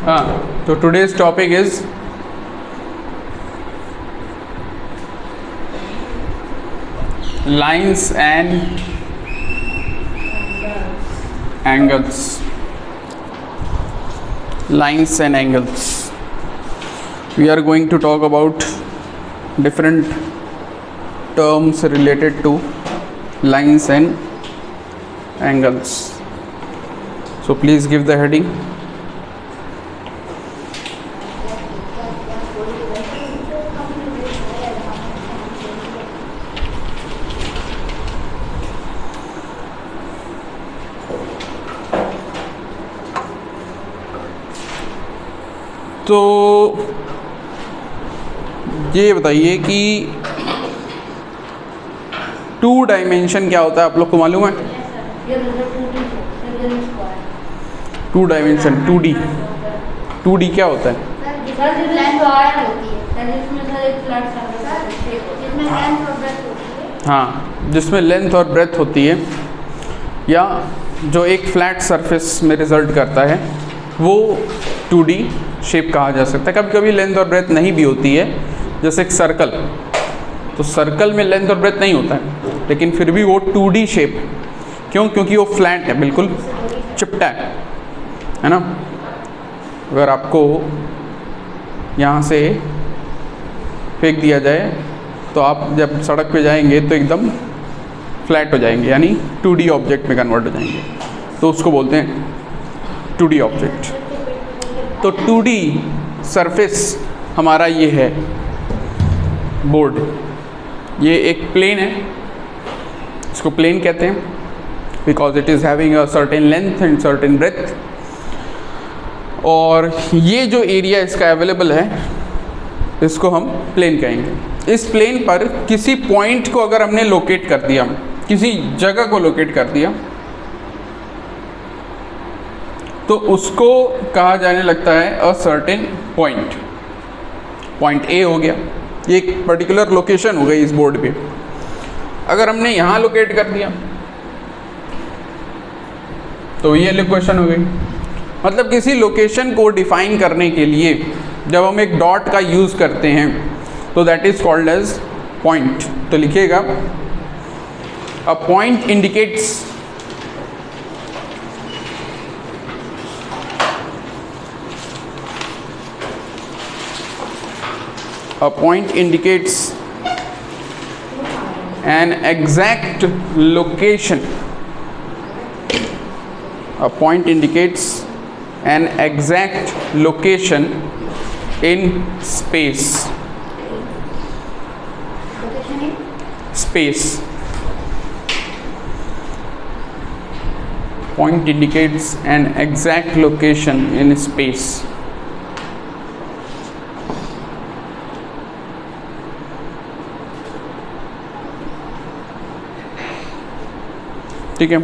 हाँ, तो today's topic is lines and angles. Lines and angles. We are going to talk about different terms related to lines and angles. So please give the heading. तो ये बताइए कि 2 dimension क्या होता है, आप लोग को मालूम है? 2 डायमेंशन 2D क्या होता है? हाँ, जिसमें लेंथ और ब्रेथ होती है, या जो एक फ्लैट सरफेस में रिजल्ट करता है वो 2D शेप कहा जा सकता है. कभी कभी लेंथ और ब्रेथ नहीं भी होती है, जैसे एक सर्कल. तो सर्कल में लेंथ और ब्रेथ नहीं होता है, लेकिन फिर भी वो 2D शेप. क्यों? क्योंकि वो फ्लैट है, बिल्कुल चिपटा है ना. अगर आपको यहाँ से फेंक दिया जाए तो आप जब सड़क पे जाएंगे तो एकदम फ्लैट हो जाएंगे, यानी 2D ऑब्जेक्ट में कन्वर्ट हो जाएंगे. तो उसको बोलते हैं 2D ऑब्जेक्ट. तो 2D सरफेस हमारा ये है बोर्ड. ये एक प्लेन है, इसको प्लेन कहते हैं because it is having a certain length and certain breadth. और ये जो एरिया इसका अवेलेबल है इसको हम प्लेन कहेंगे. इस प्लेन पर किसी पॉइंट को अगर हमने लोकेट कर दिया, किसी जगह को लोकेट कर दिया, तो उसको कहा जाने लगता है a certain point. Point A हो गया, ये एक पर्टिकुलर लोकेशन हो गई इस बोर्ड पे. अगर हमने यहाँ लोकेट कर दिया तो ये लोकेशन हो गई. मतलब किसी लोकेशन को डिफाइन करने के लिए जब हम एक डॉट का यूज़ करते हैं तो that is called as point. तो लिखिएगा, a point indicates a point indicates an exact location. A point indicates an exact location in space. Space. Point indicates an exact location in space. ठीक है.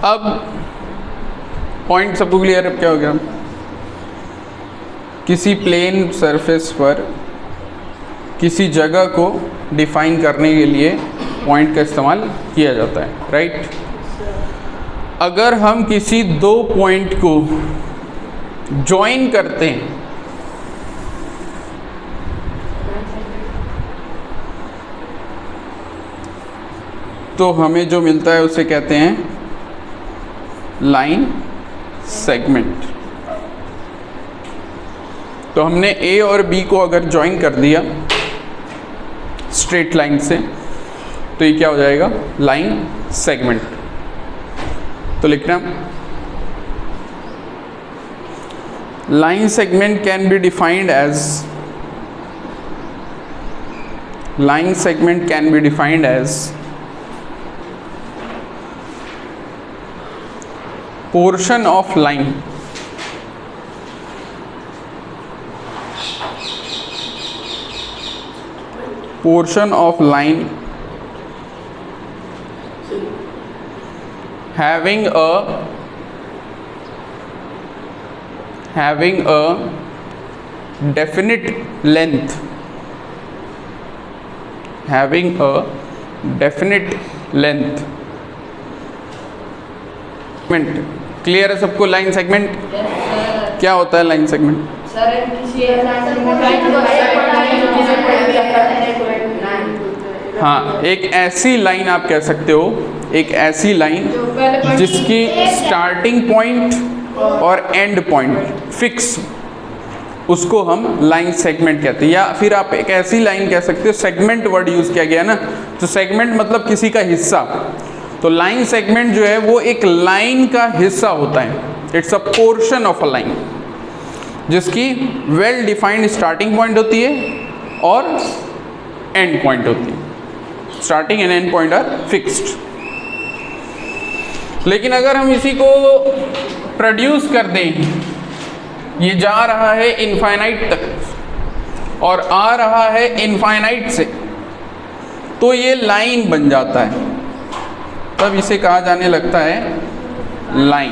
अब point सबको clear. अब क्या हो गया? किसी प्लेन सरफेस पर किसी जगह को डिफाइन करने के लिए पॉइंट का इस्तेमाल किया जाता है, राइट. अगर हम किसी 2 पॉइंट को जॉइन करते हैं तो हमें जो मिलता है उसे कहते हैं लाइन सेगमेंट. तो हमने ए और बी को अगर ज्वाइन कर दिया स्ट्रेट लाइन से तो ये क्या हो जाएगा? Line segment. तो लिखना, line segment can be defined as, line segment can be defined as portion of line having a definite length, clear है सबको लाइन सेगमेंट क्या होता है? लाइन सेगमेंट हाँ, एक ऐसी लाइन आप कह सकते हो, एक ऐसी लाइन जिसकी स्टार्टिंग पॉइंट और एंड पॉइंट फिक्स, उसको हम लाइन सेगमेंट कहते हैं। या फिर आप एक ऐसी लाइन कह सकते हो, सेगमेंट वर्ड यूज़ किया गया ना, तो सेगमेंट मतलब किसी का हिस्सा। तो लाइन सेगमेंट जो है वो एक लाइन का हिस्सा होता है, it's a portion of a line, जिसकी वेल डिफाइंड स्टार्टिंग पॉइंट होती है और एंड पॉइंट होती है। Starting and end point are fixed. लेकिन अगर हम इसी को प्रोड्यूस कर दें, ये जा रहा है इनफाइनाइट तक और आ रहा है इनफाइनाइट से, तो ये लाइन बन जाता है, तब इसे कहा जाने लगता है line.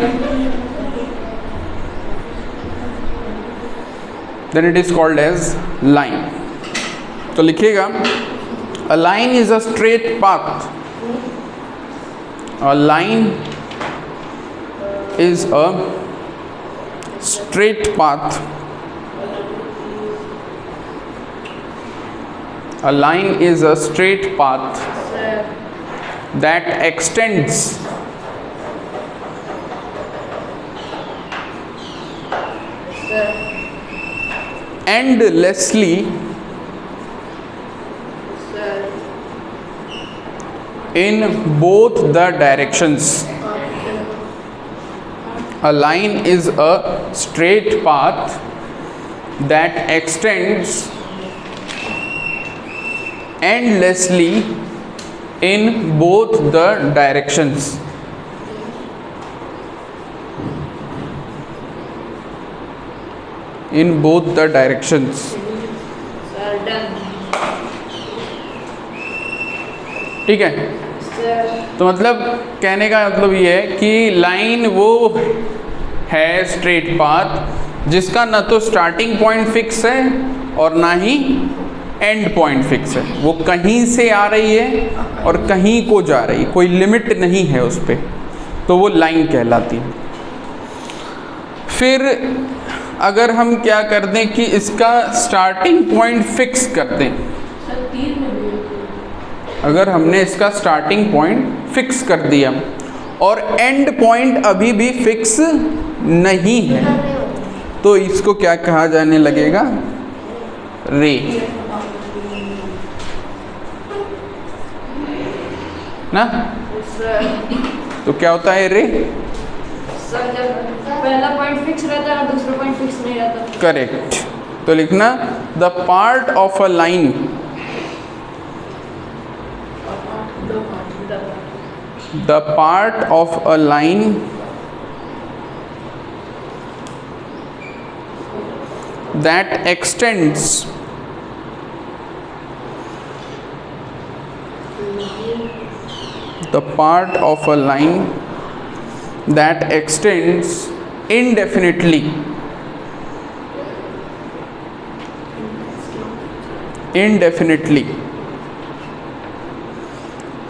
Then it is called as line. तो लिखिएगा, a line is a straight path, a line is a straight path, a line is a straight path that extends endlessly in both the directions. A line is a straight path that extends endlessly in both the directions. In both the directions. ठीक है, तो मतलब कहने का मतलब ये है कि लाइन वो है स्ट्रेट पाथ जिसका ना तो स्टार्टिंग पॉइंट फिक्स है और ना ही एंड पॉइंट फिक्स है, वो कहीं से आ रही है और कहीं को जा रही है, कोई लिमिट नहीं है उस पर, तो वो लाइन कहलाती है। फिर अगर हम क्या कर दें कि इसका स्टार्टिंग पॉइंट फिक्स कर दें, अगर हमने इसका स्टार्टिंग पॉइंट फिक्स कर दिया और एंड पॉइंट अभी भी फिक्स नहीं है, तो इसको क्या कहा जाने लगेगा? रे ना। तो क्या होता है रे? सर जब पहला पॉइंट फिक्स रहता है दूसरा पॉइंट फिक्स नहीं रहता। करेक्ट। तो लिखना, the part of a line, the part of a line that extends the part of a line that extends indefinitely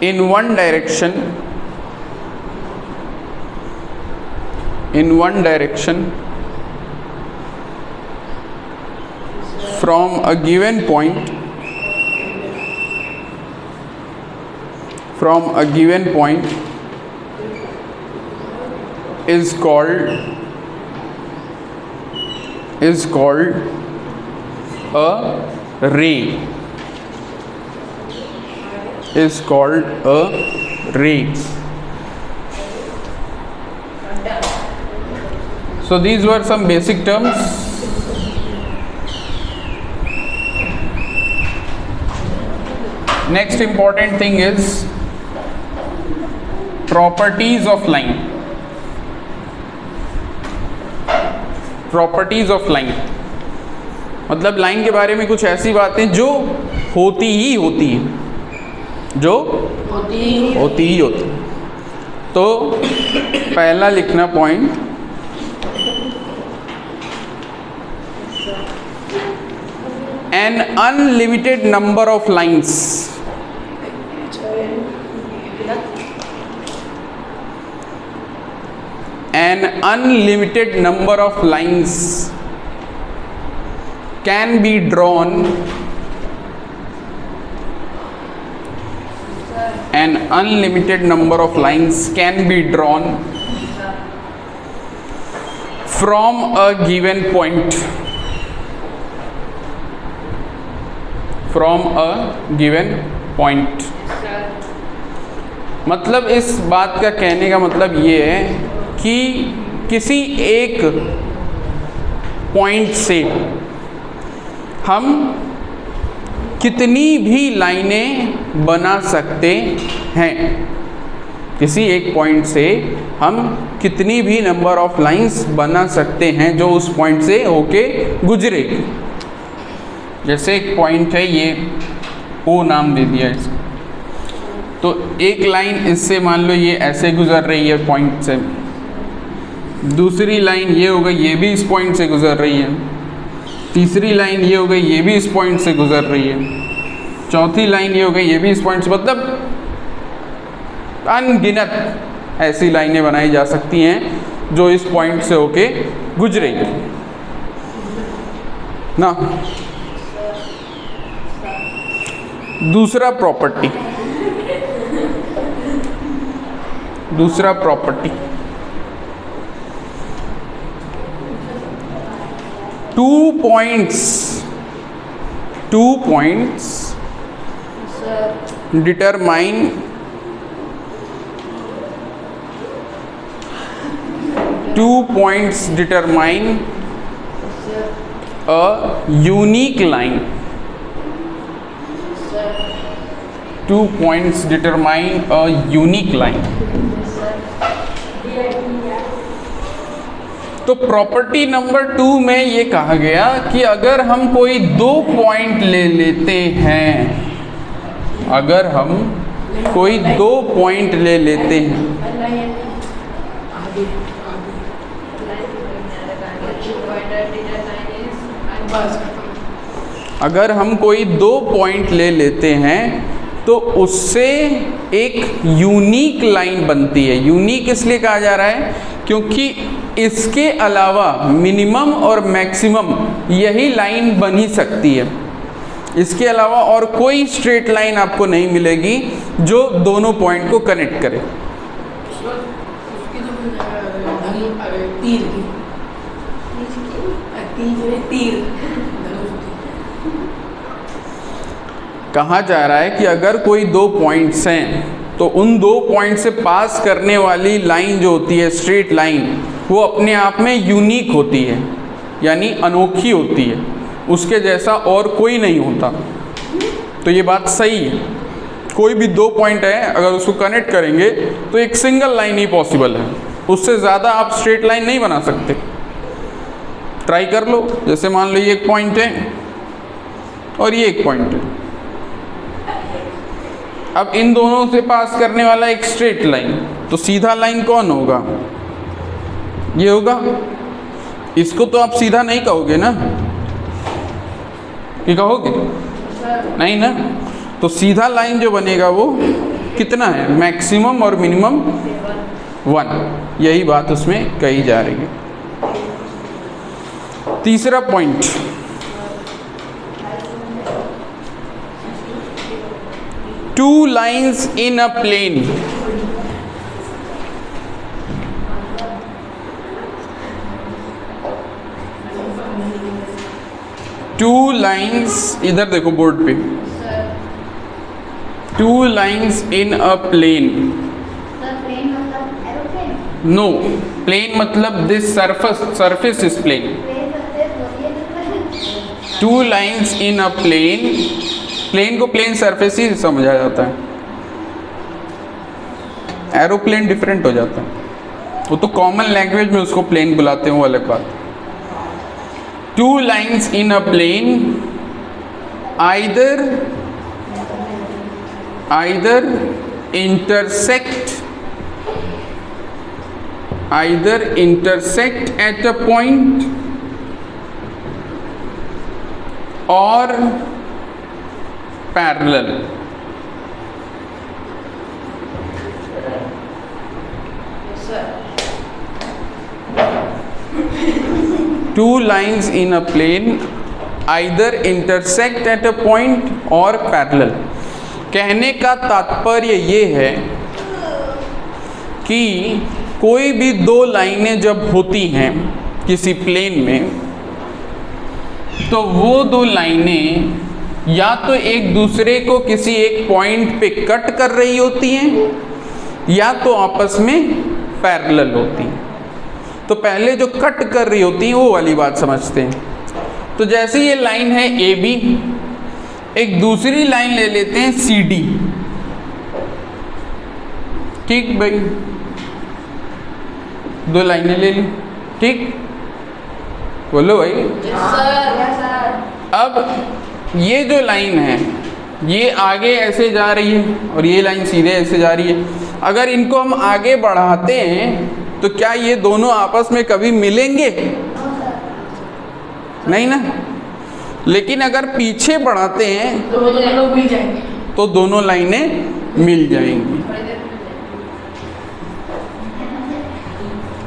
in one direction from a given point is called a ray, is called a ray. So these were some basic terms. Next important thing is properties of line. Properties of line मतलब line के बारे में कुछ ऐसी बातें जो होती ही होती हैं, जो होती ही होती। तो पहला लिखना point, an unlimited number of lines, an unlimited number of lines can be drawn, an unlimited number of lines can be drawn from a given point, from a given point। मतलब इस बात का कहने का मतलब ये है कि किसी एक पॉइंट से हम कितनी भी लाइनें बना सकते हैं, किसी एक पॉइंट से हम कितनी भी नंबर ऑफ लाइंस बना सकते हैं जो उस पॉइंट से होके गुजरे। जैसे एक पॉइंट है, ये ओ नाम दे दिया इसको, तो एक लाइन इससे मान लो ये ऐसे गुजर रही है पॉइंट से, दूसरी लाइन ये हो गई, ये भी इस पॉइंट से गुजर रही है, तीसरी लाइन ये हो गई, ये भी इस पॉइंट से गुजर रही है, चौथी लाइन ये हो गई, ये भी इस पॉइंट से, मतलब अनगिनत ऐसी लाइनें बनाई जा सकती हैं जो इस पॉइंट से होके गुजरेंगी ना। दूसरा property 2 points determine a unique line। 2 points determine a unique line। तो प्रॉपर्टी नंबर 2 में ये कहा गया कि अगर हम कोई 2 पॉइंट ले लेते हैं, अगर हम कोई 2 पॉइंट ले लेते हैं, अगर हम कोई 2 पॉइंट ले लेते हैं तो उससे एक यूनिक लाइन बनती है। यूनिक इसलिए कहा जा रहा है क्योंकि इसके अलावा मिनिमम और मैक्सिमम यही लाइन बन ही सकती है। इसके अलावा और कोई स्ट्रेट लाइन आपको नहीं मिलेगी जो दोनों पॉइंट को कनेक्ट करे। कहा जा रहा है कि अगर कोई 2 पॉइंट्स हैं तो उन 2 पॉइंट से पास करने वाली लाइन जो होती है, स्ट्रेट लाइन, वो अपने आप में यूनिक होती है, यानी अनोखी होती है, उसके जैसा और कोई नहीं होता। तो ये बात सही है। कोई भी 2 पॉइंट है, अगर उसको कनेक्ट करेंगे तो एक सिंगल लाइन ही पॉसिबल है, उससे ज़्यादा आप स्ट्रेट लाइन नहीं बना सकते। ट्राई कर लो। जैसे मान लो ये एक पॉइंट है और ये एक पॉइंट है, अब इन दोनों से पास करने वाला एक स्ट्रेट लाइन, तो सीधा लाइन कौन होगा? ये होगा। इसको तो आप सीधा नहीं कहोगे ना, ये कहोगे नहीं ना। तो सीधा लाइन जो बनेगा वो कितना है? मैक्सिमम और मिनिमम 1। यही बात उसमें कही जा रही है। तीसरा point, two lines in a plane, two lines, इधर देखो बोर्ड पे, 2 lines in a plane। No, plane मतलब this surface is plane। 2 lines in a plane, plane को प्लेन सरफेस ही समझा जाता है, एरोप्लेन डिफरेंट हो जाता है, वो तो कॉमन लैंग्वेज में उसको प्लेन बुलाते हैं, वो अलग बात। 2 lines in a plane either intersect at a point or parallel। Two lines in a plane either intersect at a point or parallel. कहने का तात्पर्य ये है कि कोई भी दो लाइनें जब होती हैं किसी प्लेन में, तो वो दो लाइनें या तो एक दूसरे को किसी एक पॉइंट पे कट कर रही होती हैं या तो आपस में पैरेलल होती हैं। तो पहले जो कट कर रही होती हैं वो वाली बात समझते हैं। तो जैसे ये लाइन है ए बी, एक दूसरी लाइन ले लेते हैं सी डी। ठीक भाई, दो लाइनें ले ली, ठीक, बोलो भाई। अब ये जो लाइन है ये आगे ऐसे जा रही है और ये लाइन सीधे ऐसे जा रही है। अगर इनको हम आगे बढ़ाते हैं तो क्या ये दोनों आपस में कभी मिलेंगे? नहीं ना। लेकिन अगर पीछे बढ़ाते हैं तो वो दोनों मिल जाएंगे, तो दोनों लाइनें मिल जाएंगी।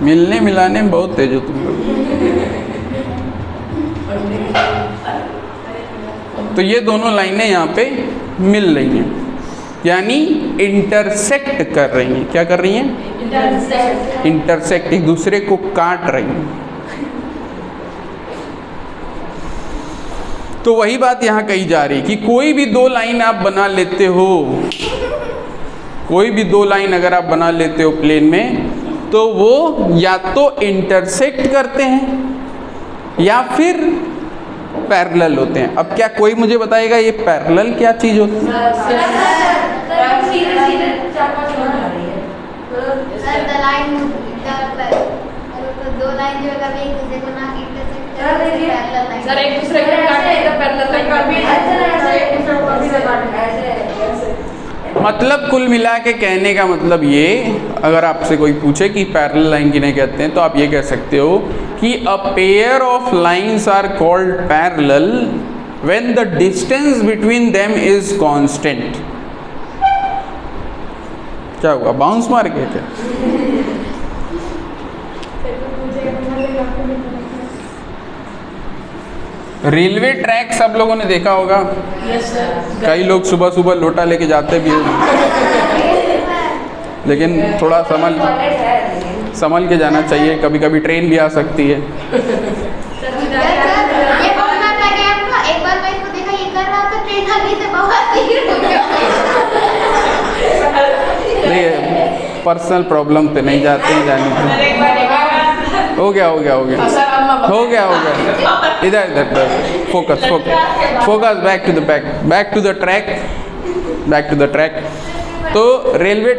मिलने मिलाने में बहुत तेज हो तुम लोग। तो ये दोनों लाइनें यहाँ पे मिल रही हैं, यानी इंटरसेक्ट कर रही हैं। क्या कर रही हैं? इंटरसेक्ट, एक दूसरे को काट रही हैं। तो वही बात यहाँ कही जा रही कि कोई भी दो लाइन आप बना लेते हो, कोई भी दो लाइन अगर आप बना लेते हो प्लेन में, तो वो या तो इंटरसेक्ट करते हैं या फिर पैरेलल होते हैं। अब क्या कोई मुझे बताएगा ये पैरेलल क्या चीज़ होती है? दो लाइन जो है एक दूसरे को ना सर एक दूसरे को काटते हैं तो पैरेलल मतलब कुल मिला के कहने का मतलब ये, अगर आपसे कोई पूछे कि पैरेलल लाइन किन्हें कहते हैं, तो आप ये कह सकते हो कि a pair of lines are called parallel when the distance between them is constant. क्या हुआ, बाउंस मार गया क्या? रेलवे ट्रैक सब लोगों ने देखा होगा। कई लोग सुबह सुबह लोटा लेके जाते भी हैं, लेकिन थोड़ा संभल के जाना चाहिए, कभी कभी ट्रेन भी आ सकती है। एक बार मैं इसको देखा ये कर रहा था, ट्रेन आगे से बहुत देर हो गया। नहीं, पर्सनल प्रॉब्लम पे नहीं जाते हैं, जाने की। हो गया इधर focus back to the track. तो रेलवे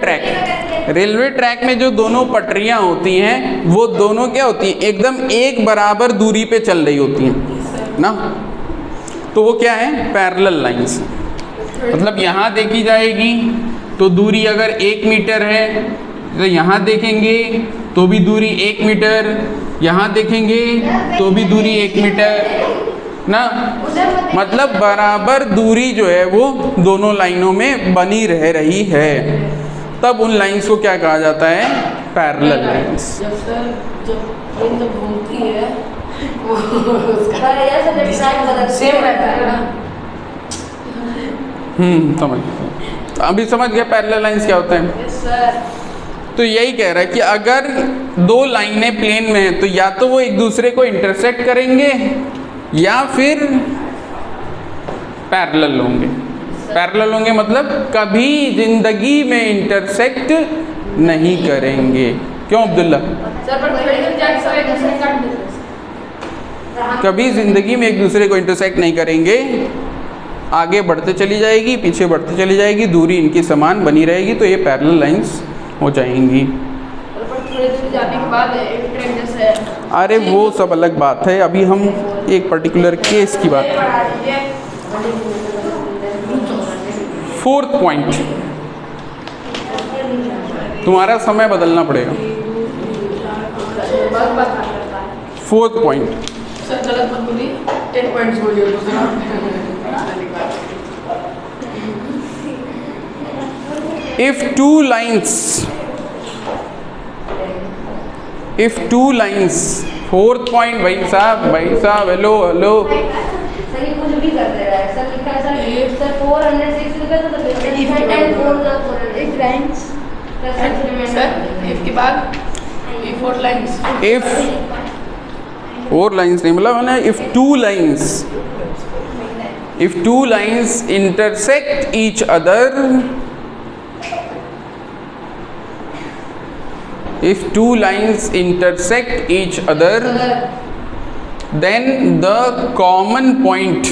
ट्रैक में जो दोनों पटरियां होती हैं वो दोनों क्या होती हैं, एकदम एक बराबर दूरी पे चल रही होती हैं ना। तो वो क्या है, पैरेलल लाइंस। मतलब यहाँ देखी जाएगी तो दूरी अगर 1 मीटर है, तो यहाँ देखेंगे तो भी दूरी 1 मीटर, यहाँ देखेंगे तो भी दूरी 1 मीटर ना। मतलब बराबर दूरी जो है वो दोनों लाइनों में बनी रह रही है। तब उन लाइंस को क्या कहा जाता है, पैरेलल लाइंस। जब घूमती है वो सेम रहता है ना। समझ, अभी समझ गया पैरेलल लाइंस क्या होता है। तो यही कह रहा है कि अगर दो लाइनें प्लेन में हैं तो या तो वो एक दूसरे को इंटरसेक्ट करेंगे या फिर पैरेलल होंगे। मतलब कभी जिंदगी में इंटरसेक्ट नहीं करेंगे। क्यों अब्दुल्ला? कभी जिंदगी में एक दूसरे को इंटरसेक्ट नहीं करेंगे। आगे बढ़ते चली जाएगी, पीछे बढ़ते चली जाएगी, दूरी इनकी समान बनी रहेगी, तो ये पैरेलल लाइंस हो जाएंगी। अरे वो सब अलग बात है, अभी हम एक पर्टिकुलर केस की बात करें। 4th पॉइंट, तुम्हारा समय बदलना पड़ेगा। 4th पॉइंट, सर गलत मत बोलिए, 10 पॉइंट्स बोलिए दूसरा। if two lines if two lines, fourth point भाई साहब हेलो हेलो, सर ये कुछ भी कर दे रहा है सर, लिखा है सर 406 लिखा था तो फिर and 4 if lines sir if के बाद इफ और लाइंस, इफ फोर लाइंस नहीं बोला मैंने, if two lines intersect each other, if two lines intersect each other, then the common point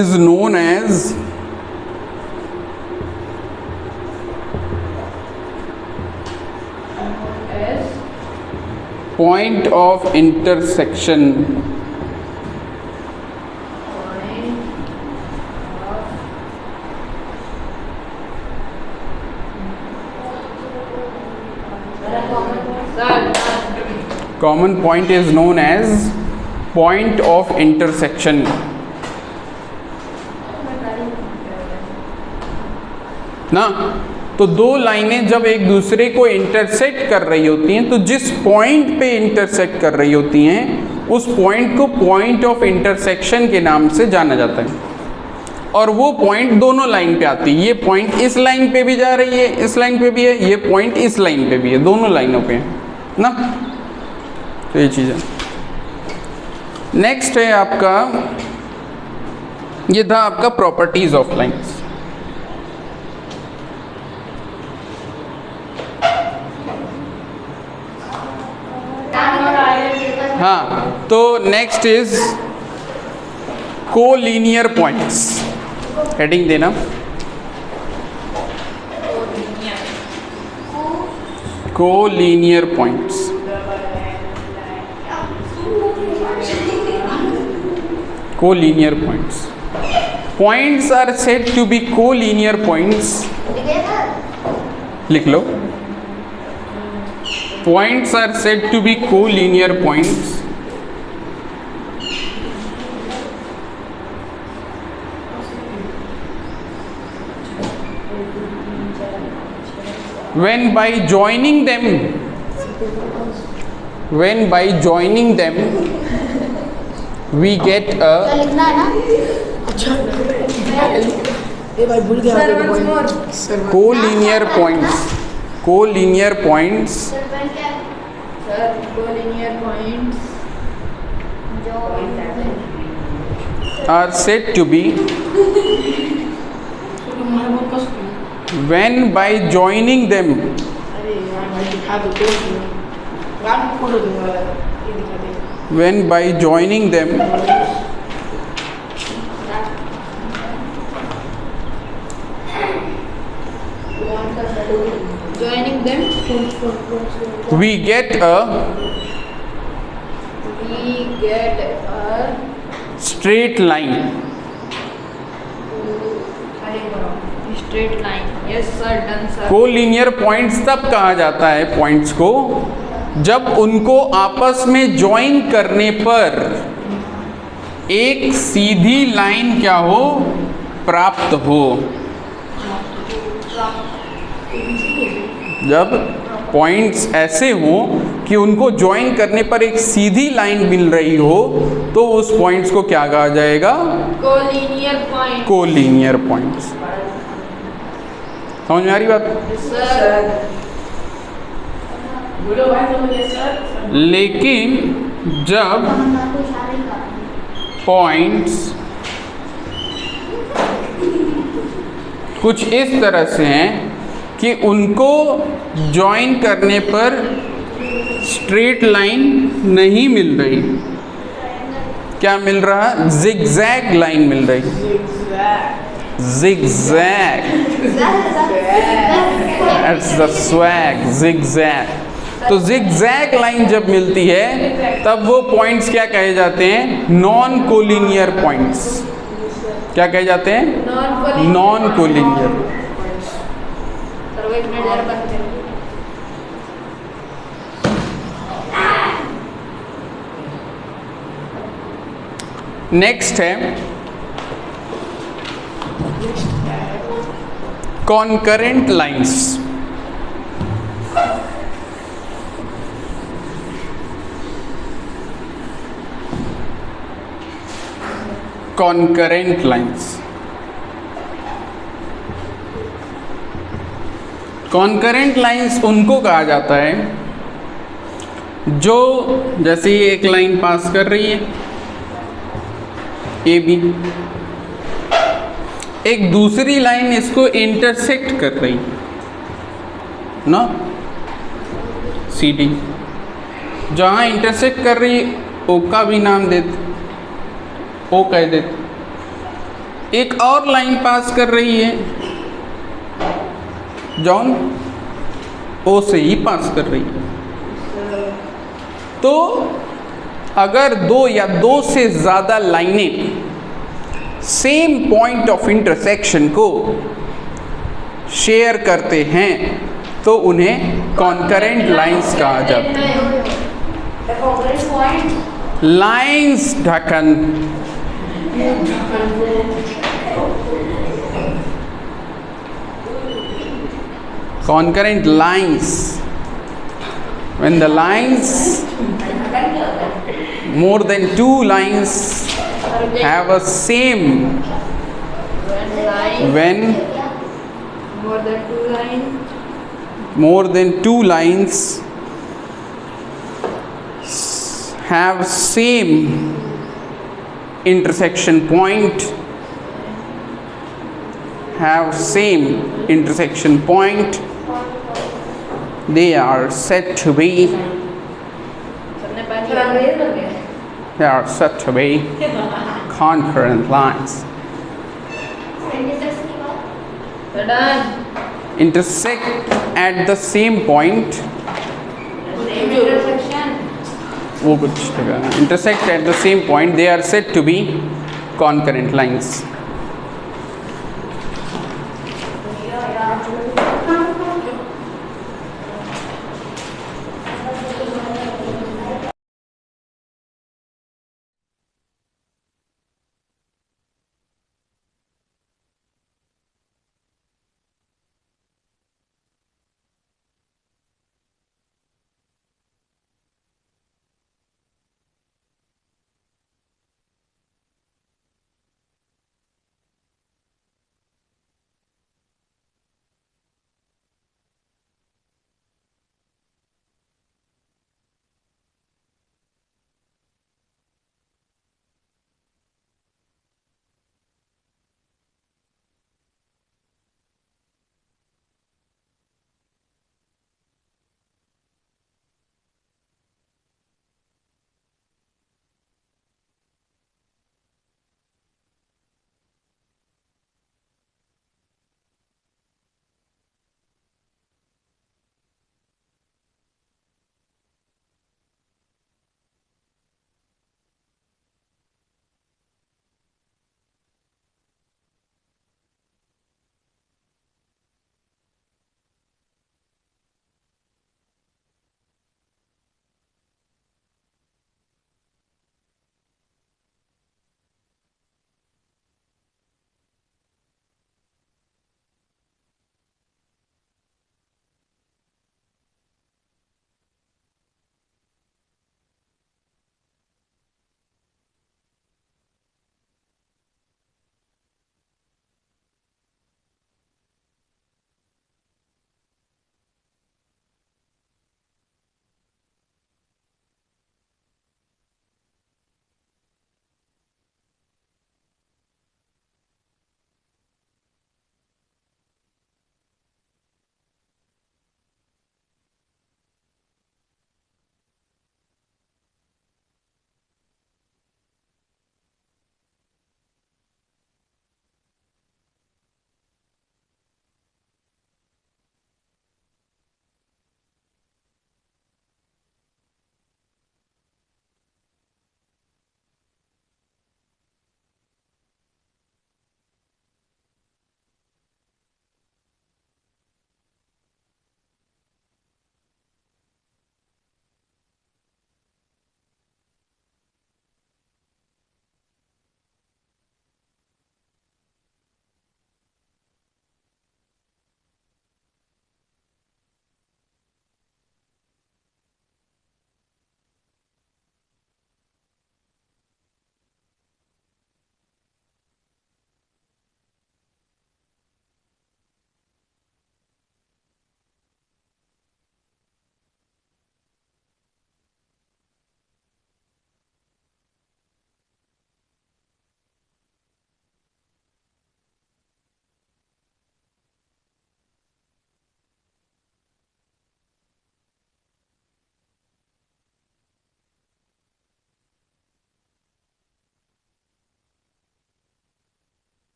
is known as point of intersection. Common point is known as point of intersection. ना तो दो लाइनें जब एक दूसरे को इंटरसेक्ट कर रही होती हैं, तो जिस पॉइंट पे इंटरसेक्ट कर रही होती हैं उस पॉइंट को पॉइंट ऑफ इंटरसेक्शन के नाम से जाना जाता है। और वो पॉइंट दोनों लाइन पे आती है, ये पॉइंट इस लाइन पे भी जा रही है, इस लाइन पे भी है, ये पॉइंट इस लाइन पे भी है, दोनों लाइनों पे है ना। तो ये चीज़ है। नेक्स्ट है आपका, ये था आपका प्रॉपर्टीज ऑफ लाइंस। हाँ, तो next is collinear points. Heading देना, collinear points. Collinear points, points are said to be collinear points. लिख लो, points are said to be collinear points when by joining them we get a लिखना है ना। ये भाई भूल गया sir once more collinear points sir collinear points are said to be when by joining them अरे यार भाई दिखा दो तो रात में फोटो दूंगा, ये दिखा दे। when by joining them joining them we get a straight line. straight line, yes sir, done sir। Collinear points तब कहा जाता है पॉइंट्स को जब उनको आपस में ज्वाइन करने पर एक सीधी लाइन क्या हो, प्राप्त हो। जब पॉइंट्स ऐसे हों कि उनको ज्वाइन करने पर एक सीधी लाइन मिल रही हो तो उस पॉइंट्स को क्या कहा जाएगा, कोलिनियर पॉइंट। Collinear points. समझ में आ रही बात? सर बोलो भाई तो मुझे सर। लेकिन जब पॉइंट्स कुछ इस तरह से हैं कि उनको ज्वाइन करने पर स्ट्रेट लाइन नहीं मिल रही, क्या मिल रहा, जिगजैग लाइन मिल रही, zigzag, that's the swag, zigzag. तो जिगजैग लाइन जब मिलती है तब वो पॉइंट्स क्या कहे जाते हैं, नॉन कोलिनियर पॉइंट्स। क्या कहे जाते हैं, नॉन कोलिनियर। सर वो एक मिनट जरा बंद करिए। नेक्स्ट है क्या है? Concurrent lines. Concurrent lines, concurrent lines उनको कहा जाता है जो जैसे ये एक लाइन पास कर रही है ए बी, एक दूसरी लाइन इसको इंटरसेक्ट कर रही है ना सी डी, जहाँ इंटरसेक्ट कर रही ओ का भी नाम देते, ओ कह देते। एक और लाइन पास कर रही है जॉन ओ से ही पास कर रही है। तो अगर दो या दो से ज़्यादा लाइनें सेम पॉइंट ऑफ इंटरसेक्शन को शेयर करते हैं तो उन्हें कॉन्करेंट लाइंस कहा जाता है। The congruent point. लाइंस ढक्कन, concurrent lines, when the lines more than two lines have a same, when More than 2 lines. more than two lines have same intersection point, they are said to be सबने पानी थोड़ा अंग्रेज बन गया। they are said to be concurrent lines. Intersection की बात तो done. Intersect at the same point, Intersection. वो कुछ intersect at the same point, they are said to be concurrent lines.